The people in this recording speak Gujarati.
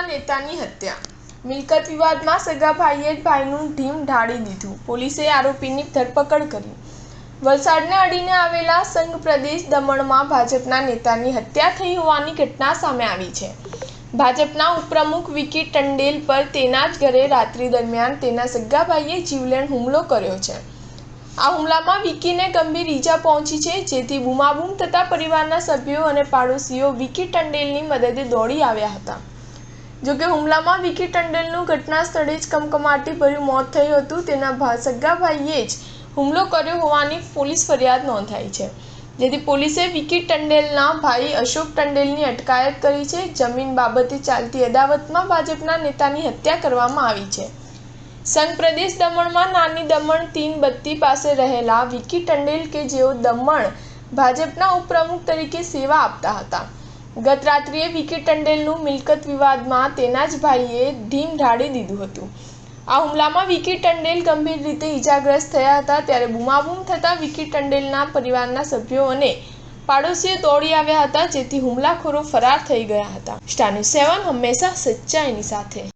ભાજપના નેતાની હત્યા. મિલકત વિવાદમાં સગા ભાઈએ ભાઈનું ઢીમ ઢાળી દીધું. પોલીસે આરોપીની ધરપકડ કરી. વલસાડને અડીને આવેલા સંઘ પ્રદેશ દમણમાં ભાજપના નેતાની હત્યા થઈ હોવાની ઘટના સામે આવી છે. ભાજપના ઉપપ્રમુખ વિકી ટંડેલ પર તેના જ ઘરે રાત્રિ દરમિયાન તેના સગા ભાઈએ જીવલેણ હુમલો કર્યો છે. આ હુમલામાં વિકીને ગંભીર ઈજા પહોંચી છે, જેથી બૂમાબૂમ થતા પરિવારના સભ્યો અને પાડોશીઓ વિકી ટંડેલની મદદે દોડી આવ્યા હતા. જોકે હુમલામાં વિકી ટંડેલનું ઘટના સ્થળે જ કમકમાટીભર્યું મોત થયું હતું. તેના સગા ભાઈએ જ હુમલો કર્યો હોવાની પોલીસ ફરિયાદ નોંધાઈ છે, જેથી પોલીસે વિકી ટંડેલના ભાઈ અશોક ટંડેલની અટકાયત કરી છે. જમીન બાબતે ચાલતી અદાવતમાં ભાજપના નેતાની હત્યા કરવામાં આવી છે. સંઘ પ્રદેશ દમણમાં નાની દમણ તીનબત્તી પાસે રહેલા વિકી ટંડેલ કે જેઓ દમણ ભાજપના ઉપપ્રમુખ તરીકે સેવા આપતા હતા. ગત રાત્રિએ વિકી ટંડેલનું મિલકત વિવાદમાં તેના જ ભાઈએ ઢીમ ઢાળી દીધું હતું. આ હુમલામાં વિકી ટંડેલ ગંભીર રીતે ઈજાગ્રસ્ત થયા હતા. ત્યારે બૂમાબૂમ થતાં વિકી ટંડેલના પરિવારના સભ્યો અને પાડોશીઓ દોડી આવ્યા હતા, જેથી હુમલાખોરો ફરાર થઈ ગયા હતા. સ્ટાર ન્યૂઝ 7 હંમેશા સચ્ચાઈની સાથે.